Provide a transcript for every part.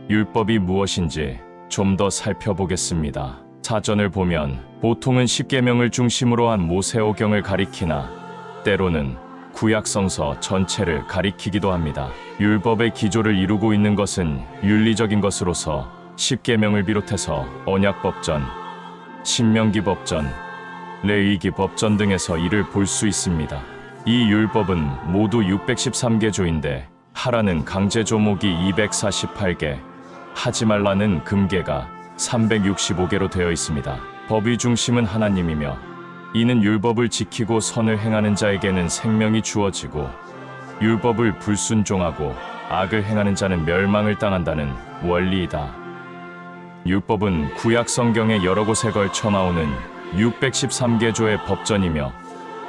율법이 무엇인지 좀 더 살펴보겠습니다. 사전을 보면 보통은 십계명을 중심으로 한 모세오경을 가리키나 때로는 구약성서 전체를 가리키기도 합니다. 율법의 기조를 이루고 있는 것은 윤리적인 것으로서 십계명을 비롯해서 언약법전, 신명기법전, 레위기법전 등에서 이를 볼 수 있습니다. 이 율법은 모두 613개조인데 하라는 강제조목이 248개, 하지 말라는 금계가 365개로 되어 있습니다. 법의 중심은 하나님이며 이는 율법을 지키고 선을 행하는 자에게는 생명이 주어지고 율법을 불순종하고 악을 행하는 자는 멸망을 당한다는 원리이다. 율법은 구약 성경에 여러 곳에 걸쳐 나오는 613개조의 법전이며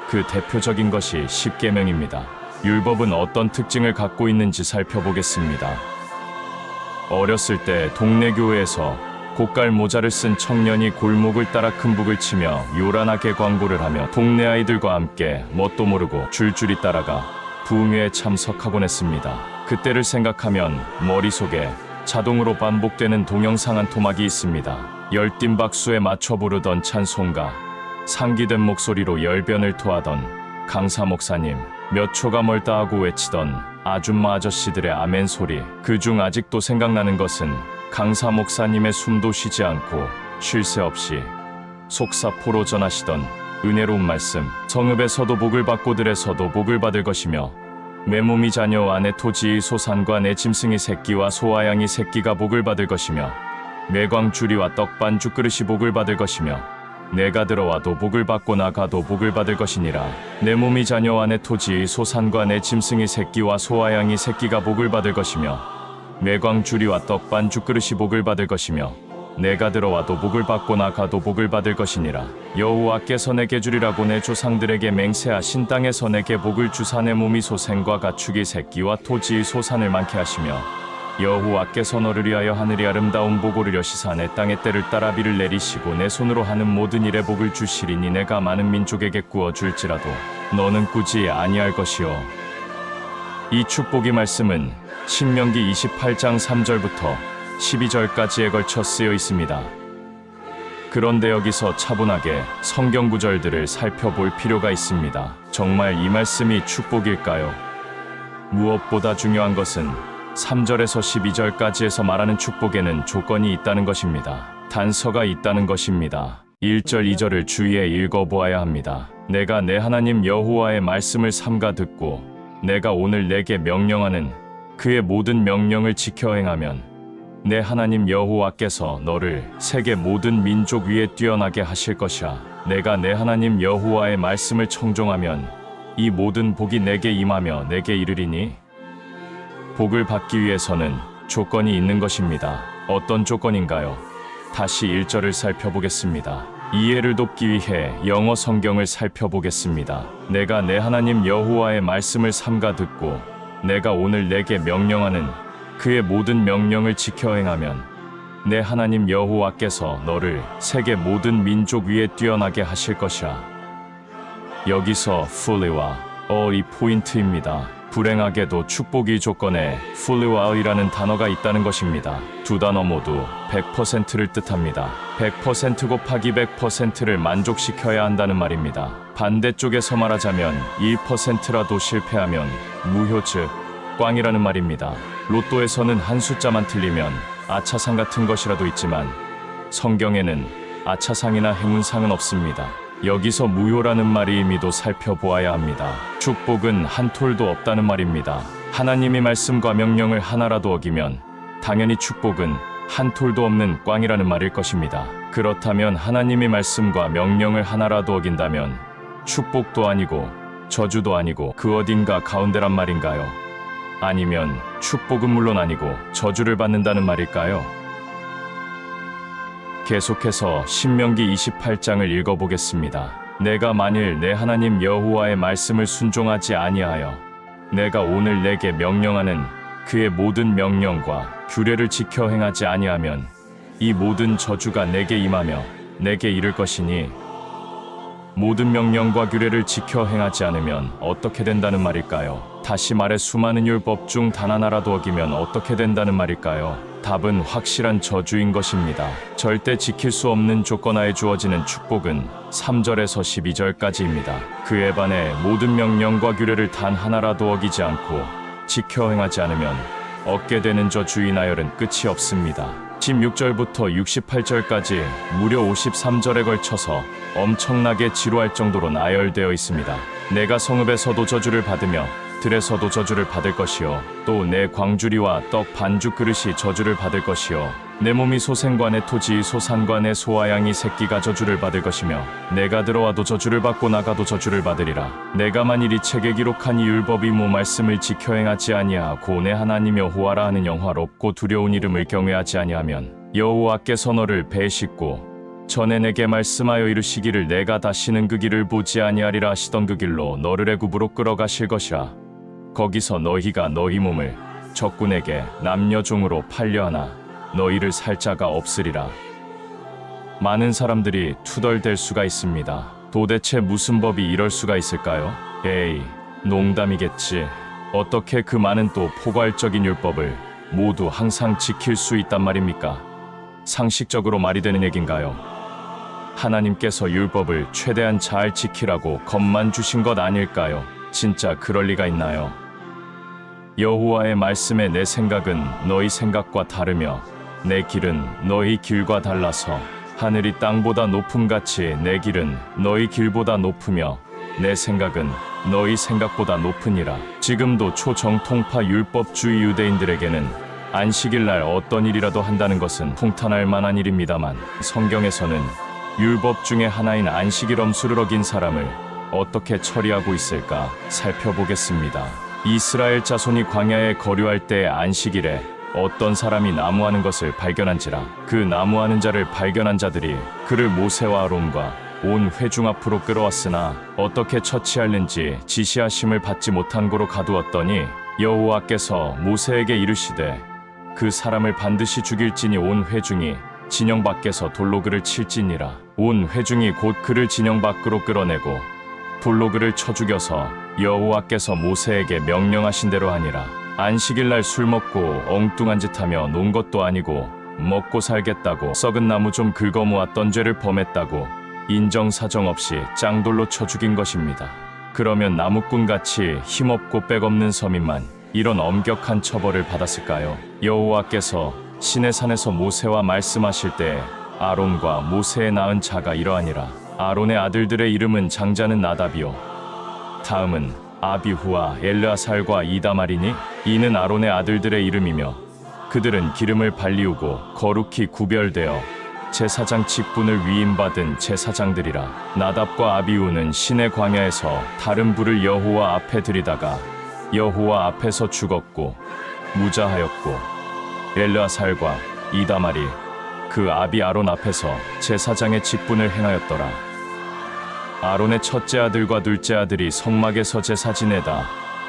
그 대표적인 것이 십계명입니다. 율법은 어떤 특징을 갖고 있는지 살펴보겠습니다. 어렸을 때 동네 교회에서 고깔 모자를 쓴 청년이 골목을 따라 큰 북을 치며 요란하게 광고를 하며 동네 아이들과 함께 뭣도 모르고 줄줄이 따라가 부흥회에 참석하곤 했습니다. 그때를 생각하면 머릿속에 자동으로 반복되는 동영상 한 토막이 있습니다. 열띤 박수에 맞춰 부르던 찬송가, 상기된 목소리로 열변을 토하던 강사 목사님, 몇 초가 멀다 하고 외치던 아줌마 아저씨들의 아멘 소리. 그중 아직도 생각나는 것은 강사 목사님의 숨도 쉬지 않고 쉴 새 없이 속사포로 전하시던 은혜로운 말씀. 성읍에서도 복을 받고 들에서도 복을 받을 것이며 내 몸이 자녀와 내 토지의 소산과 내 짐승의 새끼와 소와 양의 새끼가 복을 받을 것이며 내 광주리와 떡반죽 그릇이 복을 받을 것이며 내가 들어와도 복을 받고 나가도 복을 받을 것이니라. 내 몸이 자녀와 내 토지의 소산과 내 짐승의 새끼와 소와 양의 새끼가 복을 받을 것이며 내 광주리와 떡반죽 그릇이 복을 받을 것이며 내가 들어와도 복을 받고 나가도 복을 받을 것이니라. 여호와께서 내게 주리라고 내 조상들에게 맹세하신 땅에서 내게 복을 주사 내 몸이 소생과 가축의 새끼와 토지의 소산을 많게 하시며 여호와께서 너를 위하여 하늘이 아름다운 복을 여시사 내 땅의 때를 따라 비를 내리시고 내 손으로 하는 모든 일에 복을 주시리니 내가 많은 민족에게 구워 줄지라도 너는 꾸지 아니할 것이요. 이 축복의 말씀은 신명기 28장 3절부터 12절까지에 걸쳐 쓰여 있습니다. 그런데 여기서 차분하게 성경 구절들을 살펴볼 필요가 있습니다. 정말 이 말씀이 축복일까요? 무엇보다 중요한 것은 3절에서 12절까지에서 말하는 축복에는 조건이 있다는 것입니다. 단서가 있다는 것입니다. 1절, 2절을 주의해 읽어보아야 합니다. 내가 내 하나님 여호와의 말씀을 삼가 듣고 내가 오늘 내게 명령하는 그의 모든 명령을 지켜 행하면 내 하나님 여호와께서 너를 세계 모든 민족 위에 뛰어나게 하실 것이라. 내가 내 하나님 여호와의 말씀을 청종하면 이 모든 복이 내게 임하며 내게 이르리니 복을 받기 위해서는 조건이 있는 것입니다. 어떤 조건인가요? 다시 1절을 살펴보겠습니다. 이해를 돕기 위해 영어 성경을 살펴보겠습니다. 내가 내 하나님 여호와의 말씀을 삼가 듣고 내가 오늘 내게 명령하는 그의 모든 명령을 지켜 행하면 내 하나님 여호와께서 너를 세계 모든 민족 위에 뛰어나게 하실 것이라. 여기서 fully와 all이 포인트입니다. 불행하게도 축복의 조건에 fully와 all이라는 단어가 있다는 것입니다. 두 단어 모두 100%를 뜻합니다. 100% 곱하기 100%를 만족시켜야 한다는 말입니다. 반대쪽에서 말하자면 1%라도 실패하면 무효 즉 꽝이라는 말입니다. 로또에서는 한 숫자만 틀리면 아차상 같은 것이라도 있지만 성경에는 아차상이나 행운상은 없습니다. 여기서 무효라는 말의 의미도 살펴보아야 합니다. 축복은 한 톨도 없다는 말입니다. 하나님의 말씀과 명령을 하나라도 어기면 당연히 축복은 한 톨도 없는 꽝이라는 말일 것입니다. 그렇다면 하나님의 말씀과 명령을 하나라도 어긴다면 축복도 아니고 저주도 아니고 그 어딘가 가운데란 말인가요? 아니면 축복은 물론 아니고 저주를 받는다는 말일까요? 계속해서 신명기 28장을 읽어보겠습니다. 내가 만일 내 하나님 여호와의 말씀을 순종하지 아니하여 내가 오늘 내게 명령하는 그의 모든 명령과 규례를 지켜 행하지 아니하면 이 모든 저주가 내게 임하며 내게 이를 것이니 모든 명령과 규례를 지켜 행하지 않으면 어떻게 된다는 말일까요? 다시 말해 수많은 율법 중 단 하나라도 어기면 어떻게 된다는 말일까요? 답은 확실한 저주인 것입니다. 절대 지킬 수 없는 조건하에 주어지는 축복은 3절에서 12절까지입니다. 그에 반해 모든 명령과 규례를 단 하나라도 어기지 않고 지켜 행하지 않으면 얻게 되는 저주의 나열은 끝이 없습니다. 16절부터 68절까지 무려 53절에 걸쳐서 엄청나게 지루할 정도로 나열되어 있습니다. 내가 성읍에서도 저주를 받으며 들에서도 저주를 받을 것이요 또 내 광주리와 떡 반죽 그릇이 저주를 받을 것이요 내 몸이 소생과 내 토지 소산과 내 소와 양이 새끼가 저주를 받을 것이며 내가 들어와도 저주를 받고 나가도 저주를 받으리라. 내가 만일 이 책에 기록한 이 율법이 말씀을 지켜 행하지 아니하고 내 하나님 여호와라 하는 영화롭고 두려운 이름을 경외하지 아니하면 여호와께서 너를 배식고 전에 내게 말씀하여 이르시기를 내가 다시는 그 길을 보지 아니하리라 하시던 그 길로 너를 애굽으로 끌어가실 것이라. 거기서 너희가 너희 몸을 적군에게 남녀종으로 팔려하나 너희를 살 자가 없으리라. 많은 사람들이 투덜댈 수가 있습니다. 도대체 무슨 법이 이럴 수가 있을까요? 에이, 농담이겠지. 어떻게 그 많은 또 포괄적인 율법을 모두 항상 지킬 수 있단 말입니까? 상식적으로 말이 되는 얘긴가요? 하나님께서 율법을 최대한 잘 지키라고 겁만 주신 것 아닐까요? 진짜 그럴 리가 있나요? 여호와의 말씀에 내 생각은 너희 생각과 다르며 내 길은 너희 길과 달라서 하늘이 땅보다 높음같이 내 길은 너희 길보다 높으며 내 생각은 너희 생각보다 높으니라. 지금도 초정통파 율법주의 유대인들에게는 안식일날 어떤 일이라도 한다는 것은 통탄할 만한 일입니다만 성경에서는 율법 중에 하나인 안식일 엄수를 어긴 사람을 어떻게 처리하고 있을까 살펴보겠습니다. 이스라엘 자손이 광야에 거류할 때 안식일에 어떤 사람이 나무하는 것을 발견한지라. 그 나무하는 자를 발견한 자들이 그를 모세와 아론과 온 회중 앞으로 끌어왔으나 어떻게 처치할는지 지시하심을 받지 못한 고로 가두었더니 여호와께서 모세에게 이르시되 그 사람을 반드시 죽일지니 온 회중이 진영 밖에서 돌로 그를 칠지니라. 온 회중이 곧 그를 진영 밖으로 끌어내고 돌로 그를 쳐 죽여서 여호와께서 모세에게 명령하신 대로 하니라. 안식일날 술 먹고 엉뚱한 짓 하며 논 것도 아니고 먹고 살겠다고 썩은 나무 좀 긁어 모았던 죄를 범했다고 인정사정 없이 짱돌로 쳐 죽인 것입니다. 그러면 나무꾼같이 힘없고 빽없는 서민만 이런 엄격한 처벌을 받았을까요? 여호와께서 시내산에서 모세와 말씀하실 때 아론과 모세에 낳은 자가 이러하니라. 아론의 아들들의 이름은 장자는 나답이요 다음은 아비후와 엘르아살과 이다말이니 이는 아론의 아들들의 이름이며 그들은 기름을 발리우고 거룩히 구별되어 제사장 직분을 위임받은 제사장들이라. 나답과 아비후는 시내 광야에서 다른 불을 여호와 앞에 들이다가 여호와 앞에서 죽었고 무자하였고 엘르아살과 이다말이 그 아비 아론 앞에서 제사장의 직분을 행하였더라. 아론의 첫째 아들과 둘째 아들이 성막에서 제사 지내다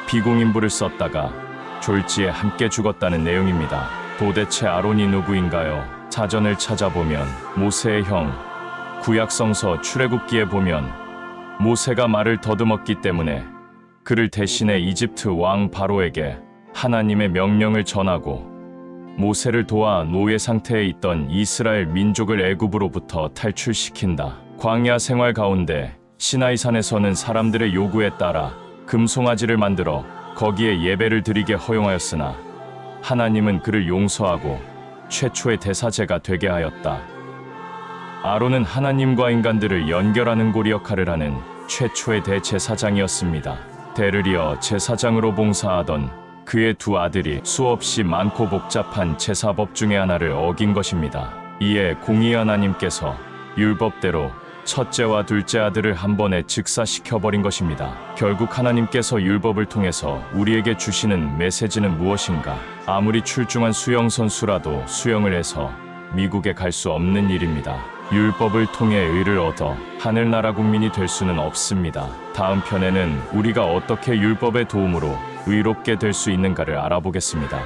비공인불을 썼다가 졸지에 함께 죽었다는 내용입니다. 도대체 아론이 누구인가요? 사전을 찾아보면 모세의 형 구약성서 출애굽기에 보면 모세가 말을 더듬었기 때문에 그를 대신해 이집트 왕 바로에게 하나님의 명령을 전하고 모세를 도와 노예 상태에 있던 이스라엘 민족을 애굽으로부터 탈출시킨다. 광야 생활 가운데 시나이산에서는 사람들의 요구에 따라 금송아지를 만들어 거기에 예배를 드리게 허용하였으나 하나님은 그를 용서하고 최초의 대사제가 되게 하였다. 아론은 하나님과 인간들을 연결하는 고리 역할을 하는 최초의 대제사장이었습니다. 대를 이어 제사장으로 봉사하던 그의 두 아들이 수없이 많고 복잡한 제사법 중에 하나를 어긴 것입니다. 이에 공의 하나님께서 율법대로 첫째와 둘째 아들을 한 번에 즉사시켜버린 것입니다. 결국 하나님께서 율법을 통해서 우리에게 주시는 메시지는 무엇인가? 아무리 출중한 수영 선수라도 수영을 해서 미국에 갈 수 없는 일입니다. 율법을 통해 의를 얻어 하늘나라 국민이 될 수는 없습니다. 다음 편에는 우리가 어떻게 율법의 도움으로 의롭게 될 수 있는가를 알아보겠습니다.